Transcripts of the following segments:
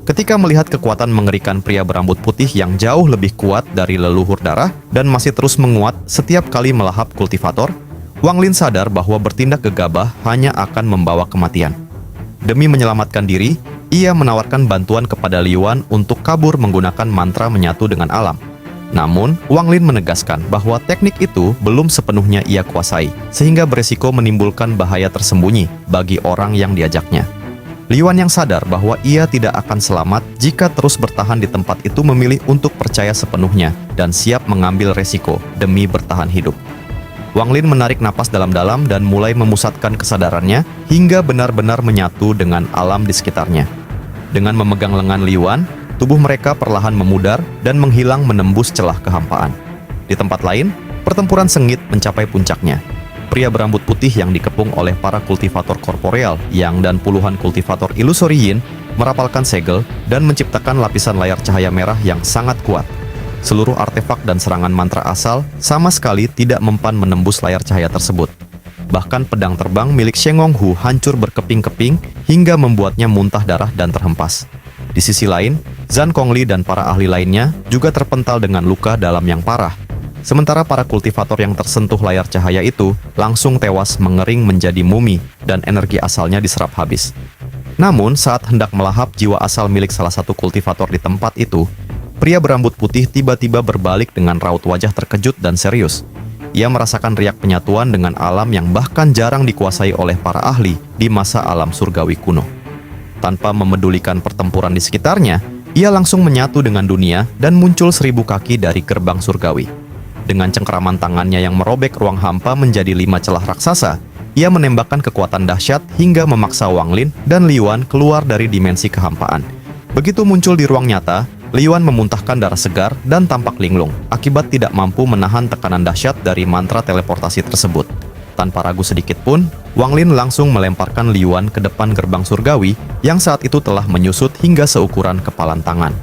Ketika melihat kekuatan mengerikan pria berambut putih yang jauh lebih kuat dari leluhur darah dan masih terus menguat setiap kali melahap kultivator, Wang Lin sadar bahwa bertindak gegabah hanya akan membawa kematian. Demi menyelamatkan diri, ia menawarkan bantuan kepada Liyuan untuk kabur menggunakan mantra menyatu dengan alam. Namun, Wang Lin menegaskan bahwa teknik itu belum sepenuhnya ia kuasai, sehingga beresiko menimbulkan bahaya tersembunyi bagi orang yang diajaknya. Liyuan yang sadar bahwa ia tidak akan selamat jika terus bertahan di tempat itu memilih untuk percaya sepenuhnya dan siap mengambil resiko demi bertahan hidup. Wang Lin menarik napas dalam-dalam dan mulai memusatkan kesadarannya hingga benar-benar menyatu dengan alam di sekitarnya. Dengan memegang lengan Liyuan, tubuh mereka perlahan memudar dan menghilang menembus celah kehampaan. Di tempat lain, pertempuran sengit mencapai puncaknya. Pria berambut putih yang dikepung oleh para kultivator korporeal Yang dan puluhan kultivator ilusori Yin merapalkan segel dan menciptakan lapisan layar cahaya merah yang sangat kuat. Seluruh artefak dan serangan mantra asal sama sekali tidak mempan menembus layar cahaya tersebut. Bahkan pedang terbang milik Shengong Hu hancur berkeping-keping hingga membuatnya muntah darah dan terhempas. Di sisi lain, Zhan Kongli dan para ahli lainnya juga terpental dengan luka dalam yang parah. Sementara para kultivator yang tersentuh layar cahaya itu langsung tewas mengering menjadi mumi dan energi asalnya diserap habis. Namun, saat hendak melahap jiwa asal milik salah satu kultivator di tempat itu, pria berambut putih tiba-tiba berbalik dengan raut wajah terkejut dan serius. Ia merasakan riak penyatuan dengan alam yang bahkan jarang dikuasai oleh para ahli di masa alam surgawi kuno. Tanpa memedulikan pertempuran di sekitarnya, ia langsung menyatu dengan dunia dan muncul 1000 kaki dari gerbang surgawi. Dengan cengkeraman tangannya yang merobek ruang hampa menjadi 5 celah raksasa, ia menembakkan kekuatan dahsyat hingga memaksa Wang Lin dan Liyuan keluar dari dimensi kehampaan. Begitu muncul di ruang nyata, Liyuan memuntahkan darah segar dan tampak linglung, akibat tidak mampu menahan tekanan dahsyat dari mantra teleportasi tersebut. Tanpa ragu sedikit pun, Wang Lin langsung melemparkan Liyuan ke depan gerbang surgawi yang saat itu telah menyusut hingga seukuran kepalan tangan.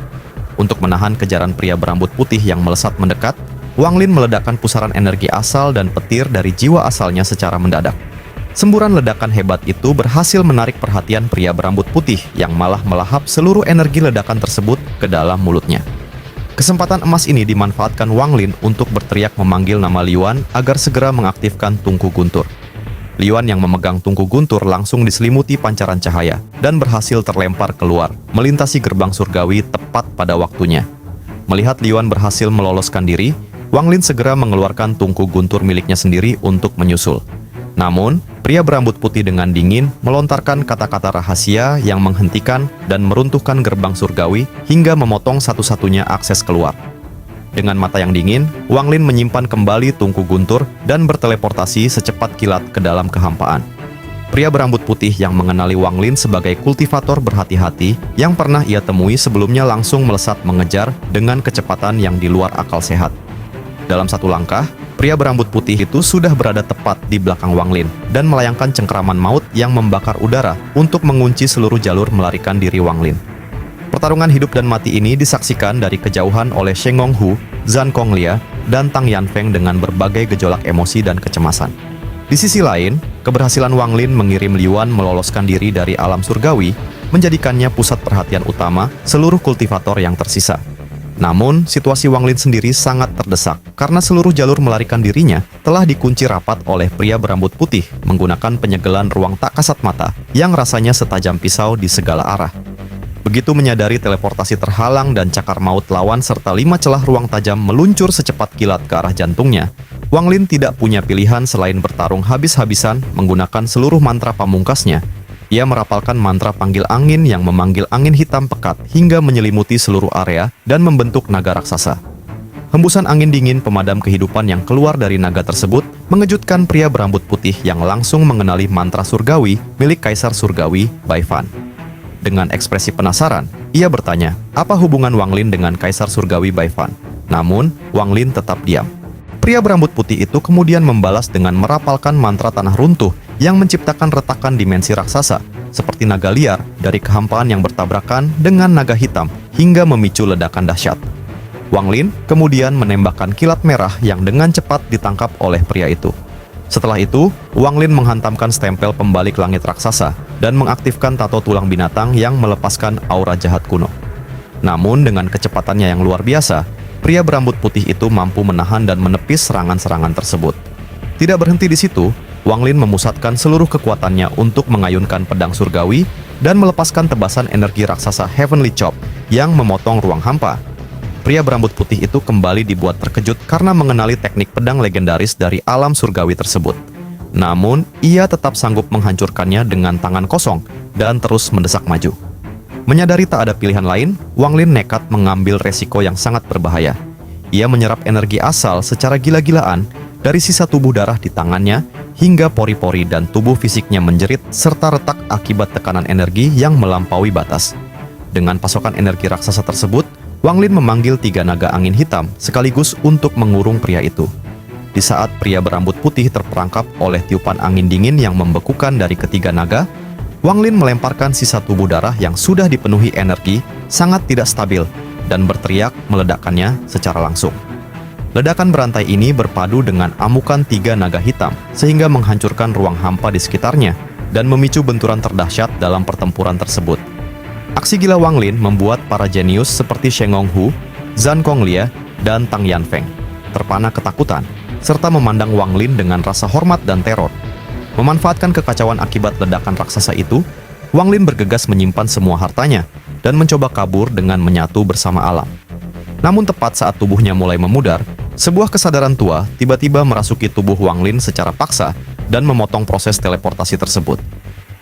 Untuk menahan kejaran pria berambut putih yang melesat mendekat, Wang Lin meledakkan pusaran energi asal dan petir dari jiwa asalnya secara mendadak. Semburan ledakan hebat itu berhasil menarik perhatian pria berambut putih yang malah melahap seluruh energi ledakan tersebut ke dalam mulutnya. Kesempatan emas ini dimanfaatkan Wang Lin untuk berteriak memanggil nama Liyuan agar segera mengaktifkan tungku guntur. Liyuan yang memegang tungku guntur langsung diselimuti pancaran cahaya dan berhasil terlempar keluar, melintasi gerbang surgawi tepat pada waktunya. Melihat Liyuan berhasil meloloskan diri, Wang Lin segera mengeluarkan tungku guntur miliknya sendiri untuk menyusul. Namun, pria berambut putih dengan dingin melontarkan kata-kata rahasia yang menghentikan dan meruntuhkan gerbang surgawi hingga memotong satu-satunya akses keluar. Dengan mata yang dingin, Wang Lin menyimpan kembali tungku guntur dan berteleportasi secepat kilat ke dalam kehampaan. Pria berambut putih yang mengenali Wang Lin sebagai kultivator berhati-hati yang pernah ia temui sebelumnya langsung melesat mengejar dengan kecepatan yang di luar akal sehat. Dalam satu langkah, pria berambut putih itu sudah berada tepat di belakang Wang Lin dan melayangkan cengkeraman maut yang membakar udara untuk mengunci seluruh jalur melarikan diri Wang Lin. Pertarungan hidup dan mati ini disaksikan dari kejauhan oleh Shengong Hu, Zhan Konglia, dan Tang Yanfeng dengan berbagai gejolak emosi dan kecemasan. Di sisi lain, keberhasilan Wang Lin mengirim Liyuan meloloskan diri dari alam surgawi menjadikannya pusat perhatian utama seluruh kultivator yang tersisa. Namun, situasi Wang Lin sendiri sangat terdesak karena seluruh jalur melarikan dirinya telah dikunci rapat oleh pria berambut putih menggunakan penyegelan ruang tak kasat mata yang rasanya setajam pisau di segala arah. Begitu menyadari teleportasi terhalang dan cakar maut lawan serta 5 celah ruang tajam meluncur secepat kilat ke arah jantungnya, Wang Lin tidak punya pilihan selain bertarung habis-habisan menggunakan seluruh mantra pamungkasnya. Ia merapalkan mantra panggil angin yang memanggil angin hitam pekat hingga menyelimuti seluruh area dan membentuk naga raksasa. Hembusan angin dingin pemadam kehidupan yang keluar dari naga tersebut mengejutkan pria berambut putih yang langsung mengenali mantra surgawi milik Kaisar Surgawi, Bai Fan. Dengan ekspresi penasaran, ia bertanya, apa hubungan Wang Lin dengan Kaisar Surgawi Bai Fan? Namun, Wang Lin tetap diam. Pria berambut putih itu kemudian membalas dengan merapalkan mantra tanah runtuh yang menciptakan retakan dimensi raksasa, seperti naga liar dari kehampaan yang bertabrakan dengan naga hitam hingga memicu ledakan dahsyat. Wang Lin kemudian menembakkan kilat merah yang dengan cepat ditangkap oleh pria itu. Setelah itu, Wang Lin menghantamkan stempel pembalik langit raksasa dan mengaktifkan tato tulang binatang yang melepaskan aura jahat kuno. Namun dengan kecepatannya yang luar biasa, pria berambut putih itu mampu menahan dan menepis serangan-serangan tersebut. Tidak berhenti di situ, Wang Lin memusatkan seluruh kekuatannya untuk mengayunkan pedang surgawi dan melepaskan tebasan energi raksasa Heavenly Chop yang memotong ruang hampa. Pria berambut putih itu kembali dibuat terkejut karena mengenali teknik pedang legendaris dari alam surgawi tersebut. Namun, ia tetap sanggup menghancurkannya dengan tangan kosong dan terus mendesak maju. Menyadari tak ada pilihan lain, Wang Lin nekat mengambil resiko yang sangat berbahaya. Ia menyerap energi asal secara gila-gilaan dari sisa tubuh darah di tangannya hingga pori-pori dan tubuh fisiknya menjerit serta retak akibat tekanan energi yang melampaui batas. Dengan pasokan energi raksasa tersebut, Wang Lin memanggil 3 naga angin hitam sekaligus untuk mengurung pria itu. Di saat pria berambut putih terperangkap oleh tiupan angin dingin yang membekukan dari ketiga naga, Wang Lin melemparkan sisa tubuh darah yang sudah dipenuhi energi sangat tidak stabil dan berteriak meledakkannya secara langsung. Ledakan berantai ini berpadu dengan amukan 3 naga hitam sehingga menghancurkan ruang hampa di sekitarnya dan memicu benturan terdahsyat dalam pertempuran tersebut. Aksi gila Wang Lin membuat para jenius seperti Sheng Honghu, Zhang Konglia, dan Tang Yanfeng terpana ketakutan, serta memandang Wang Lin dengan rasa hormat dan teror. Memanfaatkan kekacauan akibat ledakan raksasa itu, Wang Lin bergegas menyimpan semua hartanya dan mencoba kabur dengan menyatu bersama alam. Namun tepat saat tubuhnya mulai memudar, sebuah kesadaran tua tiba-tiba merasuki tubuh Wang Lin secara paksa dan memotong proses teleportasi tersebut.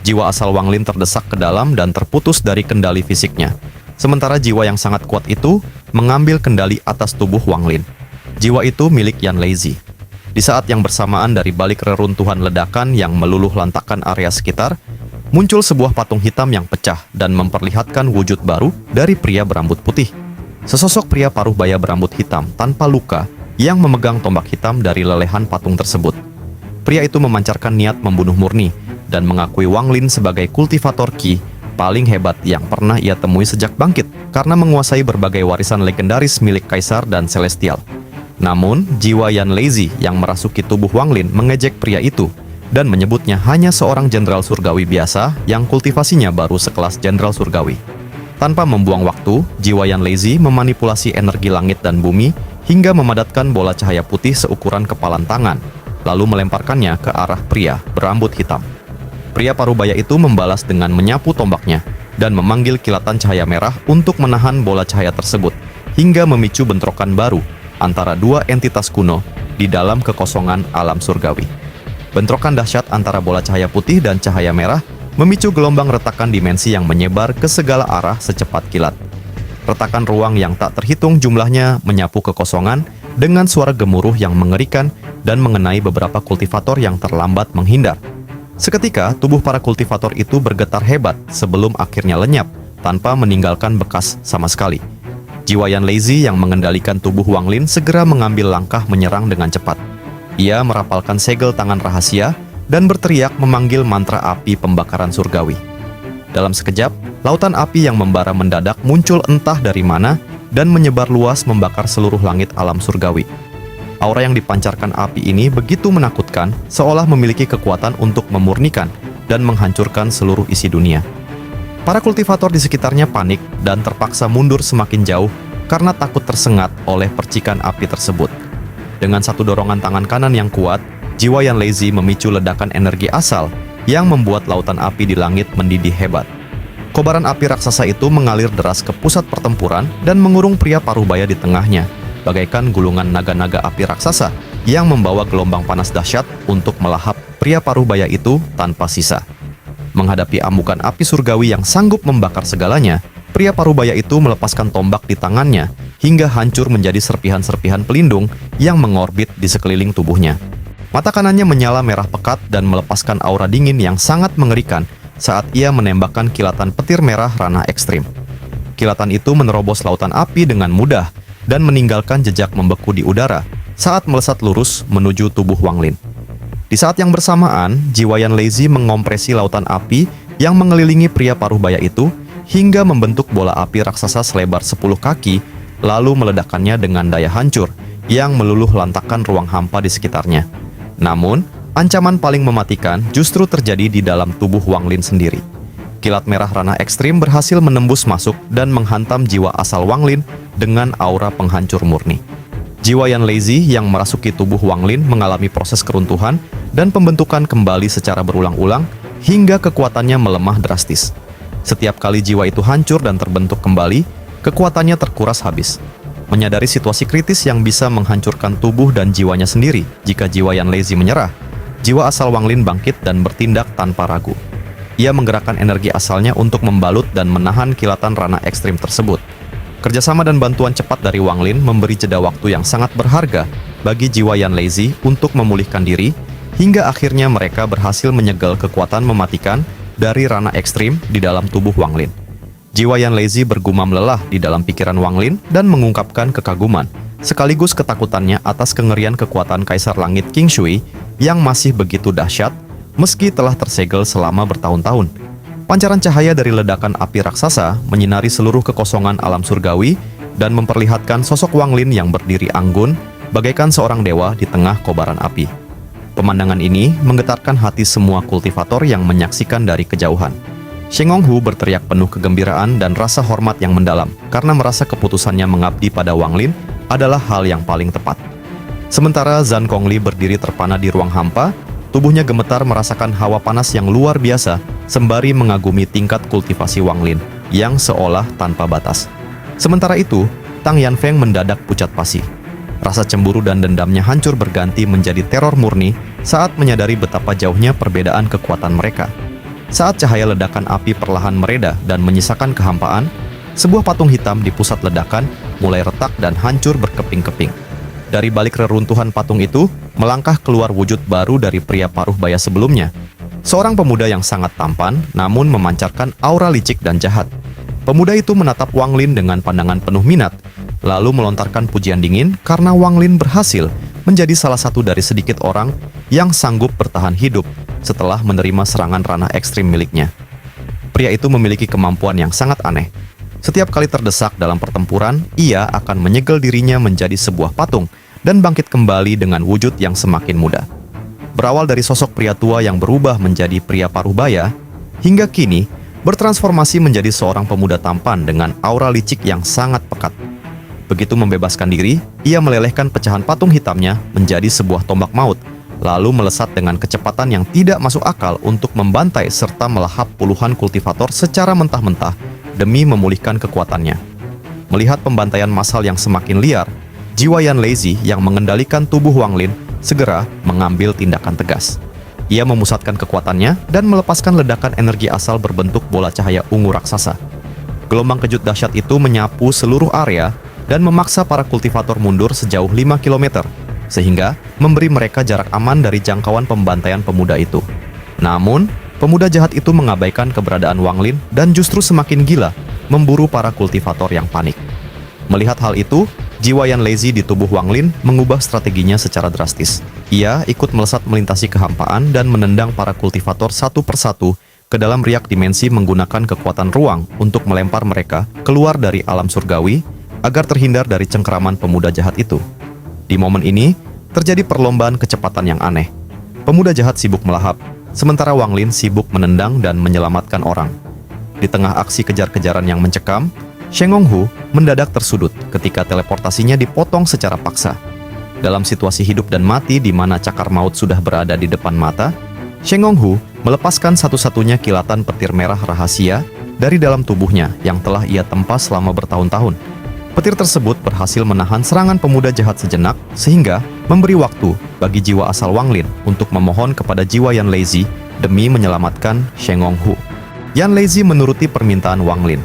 Jiwa asal Wang Lin terdesak ke dalam dan terputus dari kendali fisiknya. Sementara jiwa yang sangat kuat itu mengambil kendali atas tubuh Wang Lin. Jiwa itu milik Yan Lazy. Di saat yang bersamaan dari balik reruntuhan ledakan yang meluluh lantakkan area sekitar, muncul sebuah patung hitam yang pecah dan memperlihatkan wujud baru dari pria berambut putih. Sesosok pria paruh baya berambut hitam tanpa luka yang memegang tombak hitam dari lelehan patung tersebut. Pria itu memancarkan niat membunuh murni dan mengakui Wang Lin sebagai kultivator Qi paling hebat yang pernah ia temui sejak bangkit karena menguasai berbagai warisan legendaris milik Kaisar dan Celestial. Namun, jiwa Yan Lazy yang merasuki tubuh Wang Lin mengejek pria itu dan menyebutnya hanya seorang jenderal surgawi biasa yang kultivasinya baru sekelas jenderal surgawi. Tanpa membuang waktu, jiwa Yan Lazy memanipulasi energi langit dan bumi hingga memadatkan bola cahaya putih seukuran kepalan tangan, lalu melemparkannya ke arah pria berambut hitam. Pria parubaya itu membalas dengan menyapu tombaknya dan memanggil kilatan cahaya merah untuk menahan bola cahaya tersebut hingga memicu bentrokan baru antara 2 entitas kuno di dalam kekosongan alam surgawi. Bentrokan dahsyat antara bola cahaya putih dan cahaya merah memicu gelombang retakan dimensi yang menyebar ke segala arah secepat kilat. Retakan ruang yang tak terhitung jumlahnya menyapu kekosongan dengan suara gemuruh yang mengerikan dan mengenai beberapa kultivator yang terlambat menghindar. Seketika, tubuh para kultivator itu bergetar hebat sebelum akhirnya lenyap tanpa meninggalkan bekas sama sekali. Jiwa Yan Lazy yang mengendalikan tubuh Wang Lin segera mengambil langkah menyerang dengan cepat. Ia merapalkan segel tangan rahasia dan berteriak memanggil mantra api pembakaran surgawi. Dalam sekejap, lautan api yang membara mendadak muncul entah dari mana dan menyebar luas membakar seluruh langit alam surgawi. Aura yang dipancarkan api ini begitu menakutkan, seolah memiliki kekuatan untuk memurnikan dan menghancurkan seluruh isi dunia. Para kultivator di sekitarnya panik dan terpaksa mundur semakin jauh karena takut tersengat oleh percikan api tersebut. Dengan satu dorongan tangan kanan yang kuat, jiwa Yan Lazy memicu ledakan energi asal yang membuat lautan api di langit mendidih hebat. Kobaran api raksasa itu mengalir deras ke pusat pertempuran dan mengurung pria parubaya di tengahnya, bagaikan gulungan naga-naga api raksasa yang membawa gelombang panas dahsyat untuk melahap pria parubaya itu tanpa sisa. Menghadapi amukan api surgawi yang sanggup membakar segalanya, pria parubaya itu melepaskan tombak di tangannya hingga hancur menjadi serpihan-serpihan pelindung yang mengorbit di sekeliling tubuhnya. Mata kanannya menyala merah pekat dan melepaskan aura dingin yang sangat mengerikan saat ia menembakkan kilatan petir merah ranah ekstrim. Kilatan itu menerobos lautan api dengan mudah dan meninggalkan jejak membeku di udara saat melesat lurus menuju tubuh Wang Lin. Di saat yang bersamaan, jiwa Yan Lazy mengompresi lautan api yang mengelilingi pria parubaya itu hingga membentuk bola api raksasa selebar 10 kaki, lalu meledakkannya dengan daya hancur yang meluluh lantakkan ruang hampa di sekitarnya. Namun, Ancaman paling mematikan justru terjadi di dalam tubuh Wang Lin sendiri. Kilat merah ranah ekstrim berhasil menembus masuk dan menghantam jiwa asal Wang Lin dengan aura penghancur murni. Jiwa Yan Lazy yang merasuki tubuh Wang Lin mengalami proses keruntuhan dan pembentukan kembali secara berulang-ulang hingga kekuatannya melemah drastis. Setiap kali jiwa itu hancur dan terbentuk kembali, kekuatannya terkuras habis. Menyadari situasi kritis yang bisa menghancurkan tubuh dan jiwanya sendiri jika jiwa Yan Lazy menyerah, jiwa asal Wang Lin bangkit dan bertindak tanpa ragu. Ia menggerakkan energi asalnya untuk membalut dan menahan kilatan ranah ekstrim tersebut. Kerjasama dan bantuan cepat dari Wang Lin memberi jeda waktu yang sangat berharga bagi jiwa Yan Lazy untuk memulihkan diri, hingga akhirnya mereka berhasil menyegel kekuatan mematikan dari ranah ekstrim di dalam tubuh Wang Lin. Jiwa Yan Lazy bergumam lelah di dalam pikiran Wang Lin dan mengungkapkan kekaguman, sekaligus ketakutannya atas kengerian kekuatan Kaisar Langit King Shui yang masih begitu dahsyat meski telah tersegel selama bertahun-tahun. Pancaran cahaya dari ledakan api raksasa menyinari seluruh kekosongan alam surgawi dan memperlihatkan sosok Wang Lin yang berdiri anggun bagaikan seorang dewa di tengah kobaran api. Pemandangan ini menggetarkan hati semua kultivator yang menyaksikan dari kejauhan. Sheng Honghu berteriak penuh kegembiraan dan rasa hormat yang mendalam karena merasa keputusannya mengabdi pada Wang Lin adalah hal yang paling tepat. Sementara Zhang Gongli berdiri terpana di ruang hampa, tubuhnya gemetar merasakan hawa panas yang luar biasa sembari mengagumi tingkat kultivasi Wang Lin yang seolah tanpa batas. Sementara itu, Tang Yanfeng mendadak pucat pasi. Rasa cemburu dan dendamnya hancur berganti menjadi teror murni saat menyadari betapa jauhnya perbedaan kekuatan mereka. Saat cahaya ledakan api perlahan mereda dan menyisakan kehampaan, sebuah patung hitam di pusat ledakan mulai retak dan hancur berkeping-keping. Dari balik reruntuhan patung itu, melangkah keluar wujud baru dari pria paruh baya sebelumnya. Seorang pemuda yang sangat tampan, namun memancarkan aura licik dan jahat. Pemuda itu menatap Wang Lin dengan pandangan penuh minat, lalu melontarkan pujian dingin karena Wang Lin berhasil menjadi salah satu dari sedikit orang yang sanggup bertahan hidup setelah menerima serangan ranah ekstrim miliknya. Pria itu memiliki kemampuan yang sangat aneh. Setiap kali terdesak dalam pertempuran, ia akan menyegel dirinya menjadi sebuah patung dan bangkit kembali dengan wujud yang semakin muda. Berawal dari sosok pria tua yang berubah menjadi pria paruh baya, hingga kini bertransformasi menjadi seorang pemuda tampan dengan aura licik yang sangat pekat. Begitu membebaskan diri, ia melelehkan pecahan patung hitamnya menjadi sebuah tombak maut, lalu melesat dengan kecepatan yang tidak masuk akal untuk membantai serta melahap puluhan kultivator secara mentah-mentah demi memulihkan kekuatannya. Melihat pembantaian massal yang semakin liar, jiwa Yan Lazy yang mengendalikan tubuh Wang Lin segera mengambil tindakan tegas. Ia memusatkan kekuatannya dan melepaskan ledakan energi asal berbentuk bola cahaya ungu raksasa. Gelombang kejut dahsyat itu menyapu seluruh area dan memaksa para kultivator mundur sejauh 5 km, sehingga memberi mereka jarak aman dari jangkauan pembantaian pemuda itu. Namun, pemuda jahat itu mengabaikan keberadaan Wang Lin dan justru semakin gila memburu para kultivator yang panik. Melihat hal itu, jiwa Yan Lazy di tubuh Wang Lin mengubah strateginya secara drastis. Ia ikut melesat melintasi kehampaan dan menendang para kultivator satu persatu ke dalam riak dimensi menggunakan kekuatan ruang untuk melempar mereka keluar dari alam surgawi agar terhindar dari cengkeraman pemuda jahat itu. Di momen ini, terjadi perlombaan kecepatan yang aneh. Pemuda jahat sibuk melahap, sementara Wang Lin sibuk menendang dan menyelamatkan orang. Di tengah aksi kejar-kejaran yang mencekam, Sheng Honghu mendadak tersudut ketika teleportasinya dipotong secara paksa. Dalam situasi hidup dan mati di mana cakar maut sudah berada di depan mata, Sheng Honghu melepaskan satu-satunya kilatan petir merah rahasia dari dalam tubuhnya yang telah ia tempa selama bertahun-tahun. Petir tersebut berhasil menahan serangan pemuda jahat sejenak, sehingga memberi waktu bagi jiwa asal Wang Lin untuk memohon kepada jiwa Yan Lazy demi menyelamatkan Sheng Honghu. Yan Lazy menuruti permintaan Wang Lin.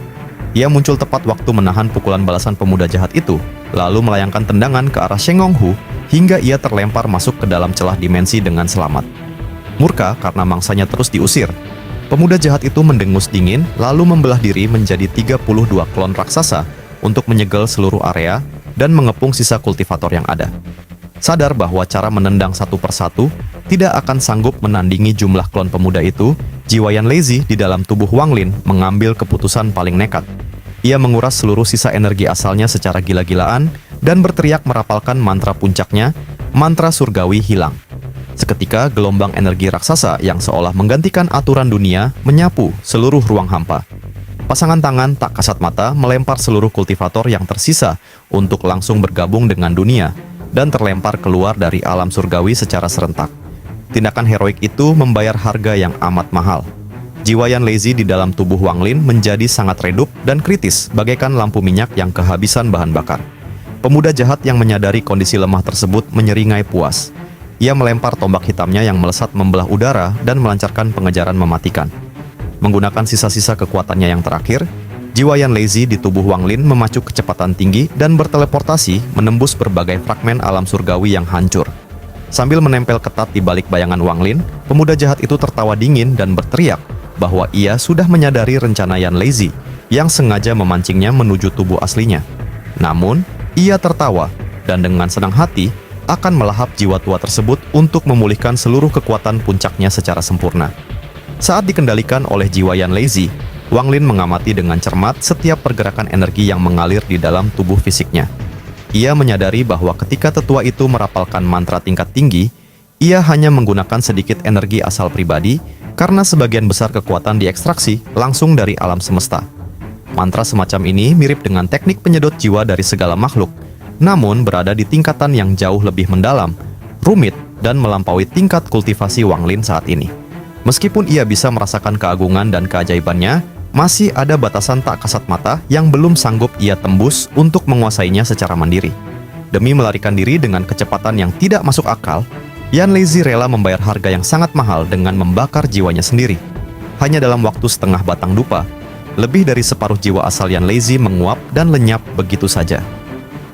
Ia muncul tepat waktu menahan pukulan balasan pemuda jahat itu, lalu melayangkan tendangan ke arah Sheng Honghu hingga ia terlempar masuk ke dalam celah dimensi dengan selamat. Murka karena mangsanya terus diusir, pemuda jahat itu mendengus dingin lalu membelah diri menjadi 32 klon raksasa untuk menyegel seluruh area dan mengepung sisa kultivator yang ada. Sadar bahwa cara menendang satu persatu tidak akan sanggup menandingi jumlah klon pemuda itu, jiwa Yan Lazy di dalam tubuh Wang Lin mengambil keputusan paling nekat. Ia menguras seluruh sisa energi asalnya secara gila-gilaan dan berteriak merapalkan mantra puncaknya, mantra surgawi hilang. Seketika gelombang energi raksasa yang seolah menggantikan aturan dunia menyapu seluruh ruang hampa. Pasangan tangan tak kasat mata melempar seluruh kultivator yang tersisa untuk langsung bergabung dengan dunia dan terlempar keluar dari alam surgawi secara serentak. Tindakan heroik itu membayar harga yang amat mahal. Jiwa Yan Lazy di dalam tubuh Wang Lin menjadi sangat redup dan kritis bagaikan lampu minyak yang kehabisan bahan bakar. Pemuda jahat yang menyadari kondisi lemah tersebut menyeringai puas. Ia melempar tombak hitamnya yang melesat membelah udara dan melancarkan pengejaran mematikan. Menggunakan sisa-sisa kekuatannya yang terakhir, jiwa Yan Lazy di tubuh Wang Lin memacu kecepatan tinggi dan berteleportasi menembus berbagai fragmen alam surgawi yang hancur. Sambil menempel ketat di balik bayangan Wang Lin, pemuda jahat itu tertawa dingin dan berteriak bahwa ia sudah menyadari rencana Yan Lazy yang sengaja memancingnya menuju tubuh aslinya. Namun, ia tertawa dan dengan senang hati akan melahap jiwa tua tersebut untuk memulihkan seluruh kekuatan puncaknya secara sempurna. Saat dikendalikan oleh jiwa Yan Lazy, Wang Lin mengamati dengan cermat setiap pergerakan energi yang mengalir di dalam tubuh fisiknya. Ia menyadari bahwa ketika tetua itu merapalkan mantra tingkat tinggi, ia hanya menggunakan sedikit energi asal pribadi karena sebagian besar kekuatan diekstraksi langsung dari alam semesta. Mantra semacam ini mirip dengan teknik penyedot jiwa dari segala makhluk, namun berada di tingkatan yang jauh lebih mendalam, rumit, dan melampaui tingkat kultivasi Wang Lin saat ini. Meskipun ia bisa merasakan keagungan dan keajaibannya, masih ada batasan tak kasat mata yang belum sanggup ia tembus untuk menguasainya secara mandiri. Demi melarikan diri dengan kecepatan yang tidak masuk akal, Yan Lazy rela membayar harga yang sangat mahal dengan membakar jiwanya sendiri. Hanya dalam waktu setengah batang dupa, lebih dari separuh jiwa asal Yan Lazy menguap dan lenyap begitu saja.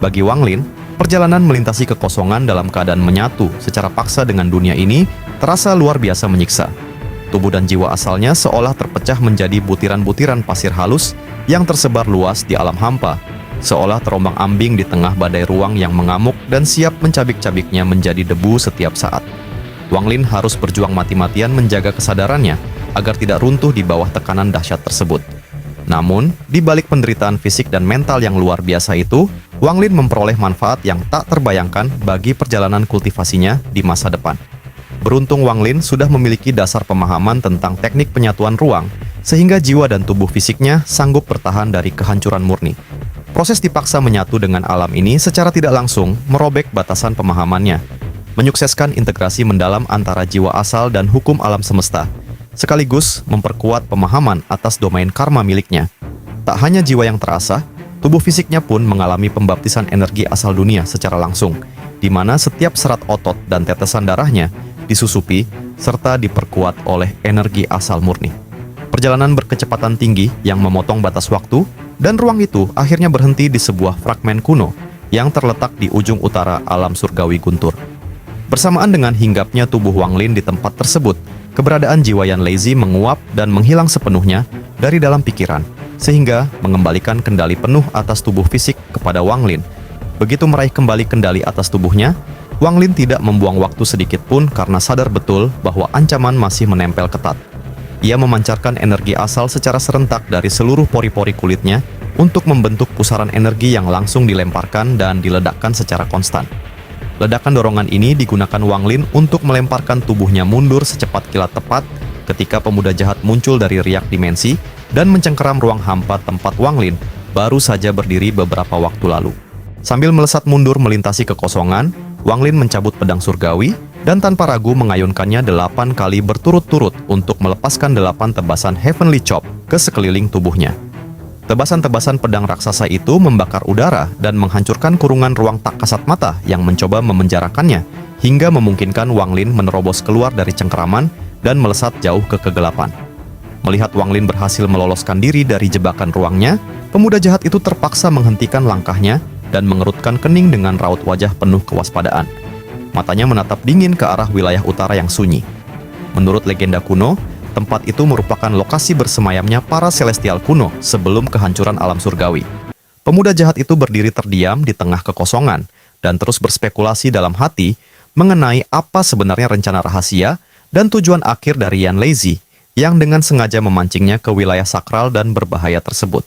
Bagi Wang Lin, perjalanan melintasi kekosongan dalam keadaan menyatu secara paksa dengan dunia ini terasa luar biasa menyiksa. Tubuh dan jiwa asalnya seolah terpecah menjadi butiran-butiran pasir halus yang tersebar luas di alam hampa, seolah terombang-ambing di tengah badai ruang yang mengamuk dan siap mencabik-cabiknya menjadi debu setiap saat. Wang Lin harus berjuang mati-matian menjaga kesadarannya agar tidak runtuh di bawah tekanan dahsyat tersebut. Namun, di balik penderitaan fisik dan mental yang luar biasa itu, Wang Lin memperoleh manfaat yang tak terbayangkan bagi perjalanan kultivasinya di masa depan. Beruntung Wang Lin sudah memiliki dasar pemahaman tentang teknik penyatuan ruang, sehingga jiwa dan tubuh fisiknya sanggup bertahan dari kehancuran murni. Proses dipaksa menyatu dengan alam ini secara tidak langsung merobek batasan pemahamannya, menyukseskan integrasi mendalam antara jiwa asal dan hukum alam semesta, sekaligus memperkuat pemahaman atas domain karma miliknya. Tak hanya jiwa yang terasah, tubuh fisiknya pun mengalami pembaptisan energi asal dunia secara langsung, di mana setiap serat otot dan tetesan darahnya disusupi serta diperkuat oleh energi asal murni. Perjalanan berkecepatan tinggi yang memotong batas waktu dan ruang itu akhirnya berhenti di sebuah fragmen kuno yang terletak di ujung utara alam surgawi guntur. Bersamaan dengan hinggapnya tubuh Wang Lin di tempat tersebut, keberadaan jiwa Yan Lazy menguap dan menghilang sepenuhnya dari dalam pikiran, sehingga mengembalikan kendali penuh atas tubuh fisik kepada Wang Lin. Begitu meraih kembali kendali atas tubuhnya, Wang Lin tidak membuang waktu sedikit pun karena sadar betul bahwa ancaman masih menempel ketat. Ia memancarkan energi asal secara serentak dari seluruh pori-pori kulitnya untuk membentuk pusaran energi yang langsung dilemparkan dan diledakkan secara konstan. Ledakan dorongan ini digunakan Wang Lin untuk melemparkan tubuhnya mundur secepat kilat tepat ketika pemuda jahat muncul dari riak dimensi dan mencengkeram ruang hampa tempat Wang Lin baru saja berdiri beberapa waktu lalu. Sambil melesat mundur melintasi kekosongan, Wang Lin mencabut pedang surgawi dan tanpa ragu mengayunkannya 8 kali berturut-turut untuk melepaskan 8 tebasan Heavenly Chop ke sekeliling tubuhnya. Tebasan-tebasan pedang raksasa itu membakar udara dan menghancurkan kurungan ruang tak kasat mata yang mencoba memenjarakannya, hingga memungkinkan Wang Lin menerobos keluar dari cengkeraman dan melesat jauh ke kegelapan. Melihat Wang Lin berhasil meloloskan diri dari jebakan ruangnya, pemuda jahat itu terpaksa menghentikan langkahnya dan mengerutkan kening dengan raut wajah penuh kewaspadaan. Matanya menatap dingin ke arah wilayah utara yang sunyi. Menurut legenda kuno, tempat itu merupakan lokasi bersemayamnya para celestial kuno sebelum kehancuran alam surgawi. Pemuda jahat itu berdiri terdiam di tengah kekosongan dan terus berspekulasi dalam hati mengenai apa sebenarnya rencana rahasia dan tujuan akhir dari Yan Lazy yang dengan sengaja memancingnya ke wilayah sakral dan berbahaya tersebut.